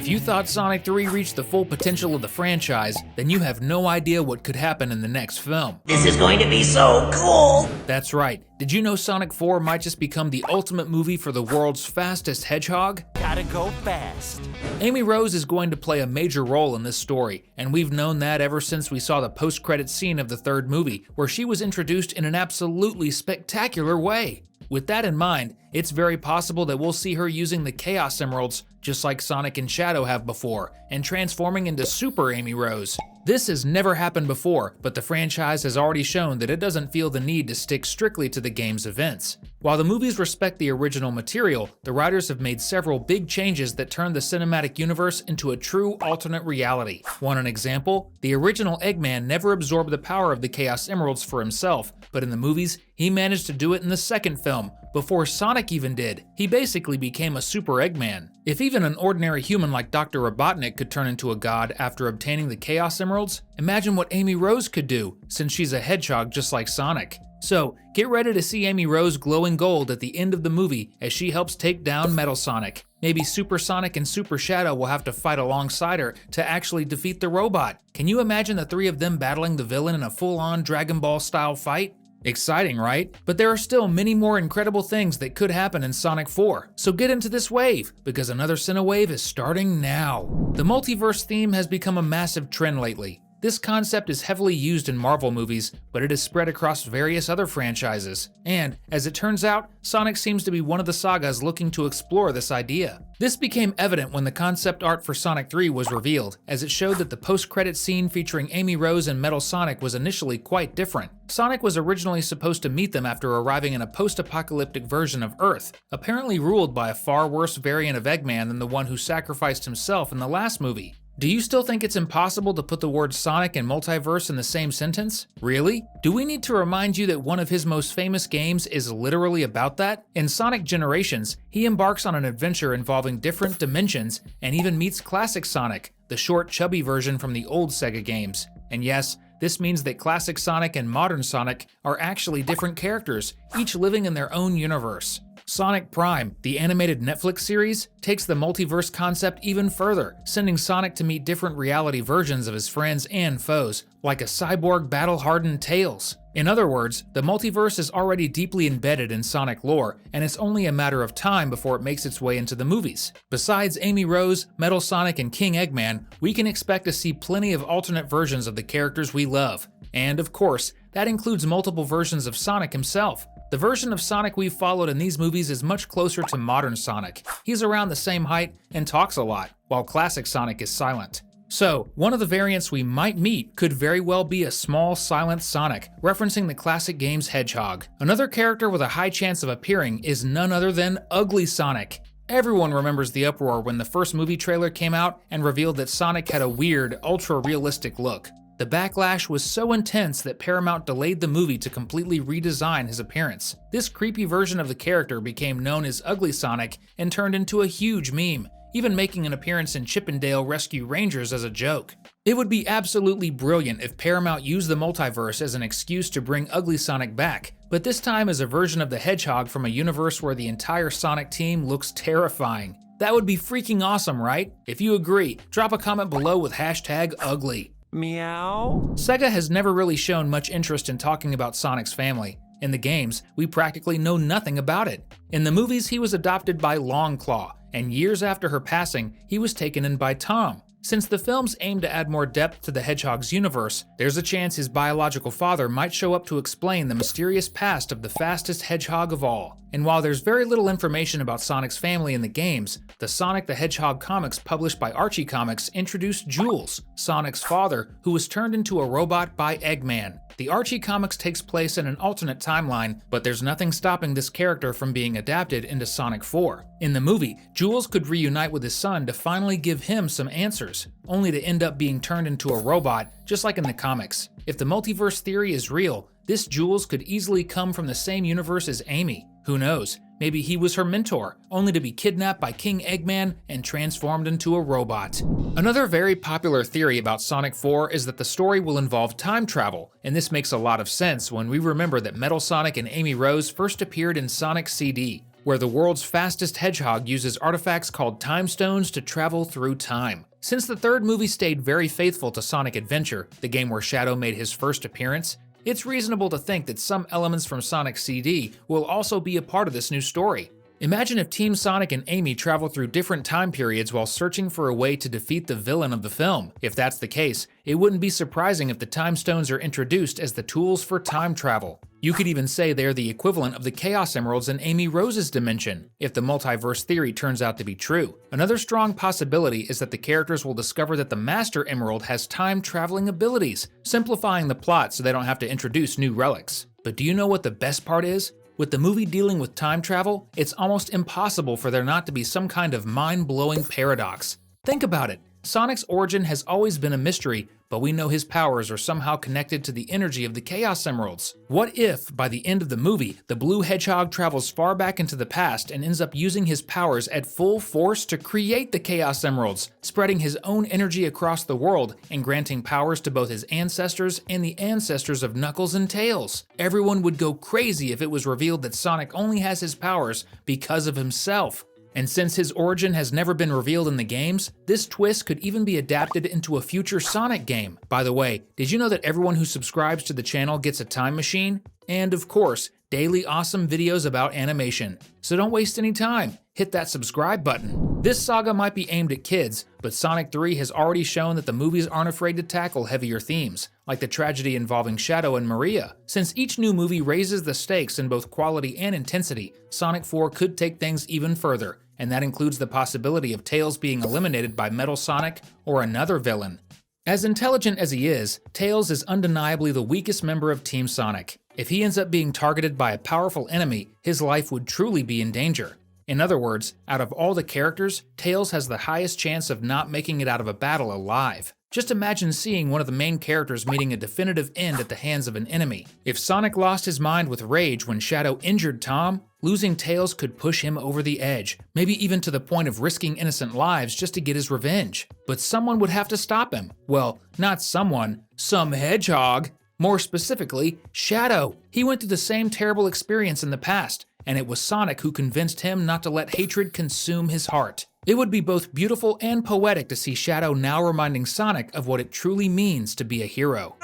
If you thought Sonic 3 reached the full potential of the franchise, then you have no idea what could happen in the next film. This is going to be so cool! That's right. Did you know Sonic 4 might just become the ultimate movie for the world's fastest hedgehog? Gotta go fast. Amy Rose is going to play a major role in this story, and we've known that ever since we saw the post-credits scene of the third movie, where she was introduced in an absolutely spectacular way. With that in mind, it's very possible that we'll see her using the Chaos Emeralds just like Sonic and Shadow have before, and transforming into Super Amy Rose. This has never happened before, but the franchise has already shown that it doesn't feel the need to stick strictly to the game's events. While the movies respect the original material, the writers have made several big changes that turn the cinematic universe into a true alternate reality. Want an example? The original Eggman never absorbed the power of the Chaos Emeralds for himself, but in the movies, he managed to do it in the second film, before Sonic even did. He basically became a Super Eggman. If even an ordinary human like Dr. Robotnik could turn into a god after obtaining the Chaos Emeralds, imagine what Amy Rose could do, since she's a hedgehog just like Sonic. So, get ready to see Amy Rose glowing gold at the end of the movie as she helps take down Metal Sonic. Maybe Super Sonic and Super Shadow will have to fight alongside her to actually defeat the robot. Can you imagine the three of them battling the villain in a full-on Dragon Ball style fight? Exciting, right? But there are still many more incredible things that could happen in Sonic 4, so get into this wave, because another Cinewave is starting now. The multiverse theme has become a massive trend lately. This concept is heavily used in Marvel movies, but it is spread across various other franchises. And, as it turns out, Sonic seems to be one of the sagas looking to explore this idea. This became evident when the concept art for Sonic 3 was revealed, as it showed that the post-credit scene featuring Amy Rose and Metal Sonic was initially quite different. Sonic was originally supposed to meet them after arriving in a post-apocalyptic version of Earth, apparently ruled by a far worse variant of Eggman than the one who sacrificed himself in the last movie. Do you still think it's impossible to put the words Sonic and Multiverse in the same sentence? Really? Do we need to remind you that one of his most famous games is literally about that? In Sonic Generations, he embarks on an adventure involving different dimensions and even meets classic Sonic, the short, chubby version from the old Sega games. And yes, this means that classic Sonic and modern Sonic are actually different characters, each living in their own universe. Sonic Prime, the animated Netflix series, takes the multiverse concept even further, sending Sonic to meet different reality versions of his friends and foes, like a cyborg battle-hardened Tails. In other words, the multiverse is already deeply embedded in Sonic lore, and it's only a matter of time before it makes its way into the movies. Besides Amy Rose, Metal Sonic, and King Eggman, we can expect to see plenty of alternate versions of the characters we love. And of course, that includes multiple versions of Sonic himself. The version of Sonic we've followed in these movies is much closer to modern Sonic. He's around the same height and talks a lot, while classic Sonic is silent. So, one of the variants we might meet could very well be a small, silent Sonic, referencing the classic game's Hedgehog. Another character with a high chance of appearing is none other than Ugly Sonic. Everyone remembers the uproar when the first movie trailer came out and revealed that Sonic had a weird, ultra-realistic look. The backlash was so intense that Paramount delayed the movie to completely redesign his appearance. This creepy version of the character became known as Ugly Sonic and turned into a huge meme, even making an appearance in Chip 'n Dale Rescue Rangers as a joke. It would be absolutely brilliant if Paramount used the multiverse as an excuse to bring Ugly Sonic back, but this time as a version of the Hedgehog from a universe where the entire Sonic team looks terrifying. That would be freaking awesome, right? If you agree, drop a comment below with #ugly. Meow? Sega has never really shown much interest in talking about Sonic's family. In the games, we practically know nothing about it. In the movies, he was adopted by Longclaw, and years after her passing, he was taken in by Tom. Since the films aim to add more depth to the Hedgehog's universe, there's a chance his biological father might show up to explain the mysterious past of the fastest hedgehog of all. And while there's very little information about Sonic's family in the games, the Sonic the Hedgehog comics published by Archie Comics introduced Jules, Sonic's father, who was turned into a robot by Eggman. The Archie Comics takes place in an alternate timeline, but there's nothing stopping this character from being adapted into Sonic 4. In the movie, Jules could reunite with his son to finally give him some answers, only to end up being turned into a robot, just like in the comics. If the multiverse theory is real, this Jules could easily come from the same universe as Amy. Who knows? Maybe he was her mentor, only to be kidnapped by King Eggman and transformed into a robot. Another very popular theory about Sonic 4 is that the story will involve time travel, and this makes a lot of sense when we remember that Metal Sonic and Amy Rose first appeared in Sonic CD. where the world's fastest hedgehog uses artifacts called time stones to travel through time. Since the third movie stayed very faithful to Sonic Adventure, the game where Shadow made his first appearance, it's reasonable to think that some elements from Sonic CD will also be a part of this new story. Imagine if Team Sonic and Amy travel through different time periods while searching for a way to defeat the villain of the film. If that's the case, it wouldn't be surprising if the time stones are introduced as the tools for time travel. You could even say they're the equivalent of the Chaos Emeralds in Amy Rose's dimension, if the multiverse theory turns out to be true. Another strong possibility is that the characters will discover that the Master Emerald has time-traveling abilities, simplifying the plot so they don't have to introduce new relics. But do you know what the best part is? With the movie dealing with time travel, it's almost impossible for there not to be some kind of mind-blowing paradox. Think about it. Sonic's origin has always been a mystery, but we know his powers are somehow connected to the energy of the Chaos Emeralds. What if, by the end of the movie, the blue hedgehog travels far back into the past and ends up using his powers at full force to create the Chaos Emeralds, spreading his own energy across the world and granting powers to both his ancestors and the ancestors of Knuckles and Tails? Everyone would go crazy if it was revealed that Sonic only has his powers because of himself. And since his origin has never been revealed in the games, this twist could even be adapted into a future Sonic game. By the way, did you know that everyone who subscribes to the channel gets a time machine? And of course, daily awesome videos about animation. So don't waste any time, hit that subscribe button. This saga might be aimed at kids, but Sonic 3 has already shown that the movies aren't afraid to tackle heavier themes, like the tragedy involving Shadow and Maria. Since each new movie raises the stakes in both quality and intensity, Sonic 4 could take things even further, and that includes the possibility of Tails being eliminated by Metal Sonic or another villain. As intelligent as he is, Tails is undeniably the weakest member of Team Sonic. If he ends up being targeted by a powerful enemy, his life would truly be in danger. In other words, out of all the characters, Tails has the highest chance of not making it out of a battle alive. Just imagine seeing one of the main characters meeting a definitive end at the hands of an enemy. If Sonic lost his mind with rage when Shadow injured Tom, losing Tails could push him over the edge, maybe even to the point of risking innocent lives just to get his revenge. But someone would have to stop him. Well, not someone, some hedgehog. More specifically, Shadow. He went through the same terrible experience in the past, and it was Sonic who convinced him not to let hatred consume his heart. It would be both beautiful and poetic to see Shadow now reminding Sonic of what it truly means to be a hero.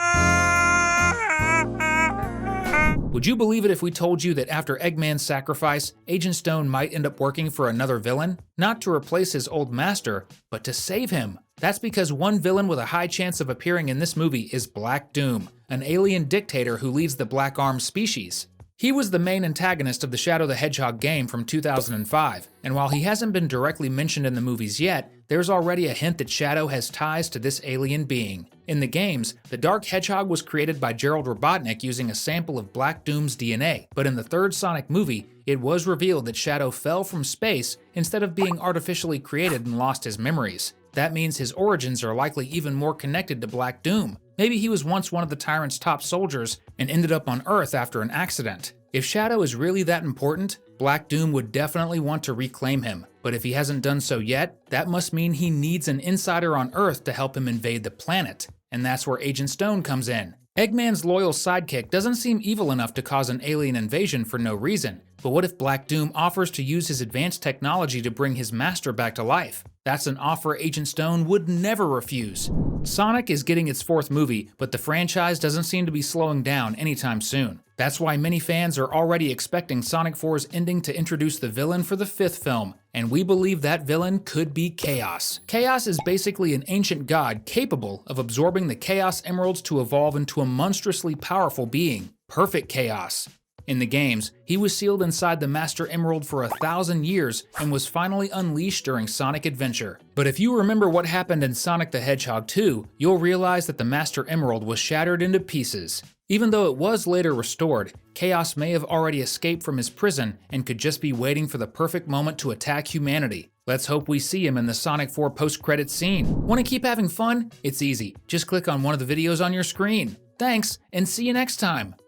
Would you believe it if we told you that after Eggman's sacrifice, Agent Stone might end up working for another villain? Not to replace his old master, but to save him. That's because one villain with a high chance of appearing in this movie is Black Doom, an alien dictator who leads the Black Arm species. He was the main antagonist of the Shadow the Hedgehog game from 2005, and while he hasn't been directly mentioned in the movies yet, there's already a hint that Shadow has ties to this alien being. In the games, the Dark Hedgehog was created by Gerald Robotnik using a sample of Black Doom's DNA, but in the third Sonic movie, it was revealed that Shadow fell from space instead of being artificially created and lost his memories. That means his origins are likely even more connected to Black Doom. Maybe he was once one of the Tyrant's top soldiers and ended up on Earth after an accident. If Shadow is really that important, Black Doom would definitely want to reclaim him. But if he hasn't done so yet, that must mean he needs an insider on Earth to help him invade the planet. And that's where Agent Stone comes in. Eggman's loyal sidekick doesn't seem evil enough to cause an alien invasion for no reason. But what if Black Doom offers to use his advanced technology to bring his master back to life? That's an offer Agent Stone would never refuse. Sonic is getting its fourth movie, but the franchise doesn't seem to be slowing down anytime soon. That's why many fans are already expecting Sonic 4's ending to introduce the villain for the fifth film, and we believe that villain could be Chaos. Chaos is basically an ancient god capable of absorbing the Chaos Emeralds to evolve into a monstrously powerful being. Perfect Chaos. In the games, he was sealed inside the Master Emerald for 1,000 years and was finally unleashed during Sonic Adventure. But if you remember what happened in Sonic the Hedgehog 2, you'll realize that the Master Emerald was shattered into pieces. Even though it was later restored, Chaos may have already escaped from his prison and could just be waiting for the perfect moment to attack humanity. Let's hope we see him in the Sonic 4 post-credits scene. Want to keep having fun? It's easy. Just click on one of the videos on your screen. Thanks, and see you next time!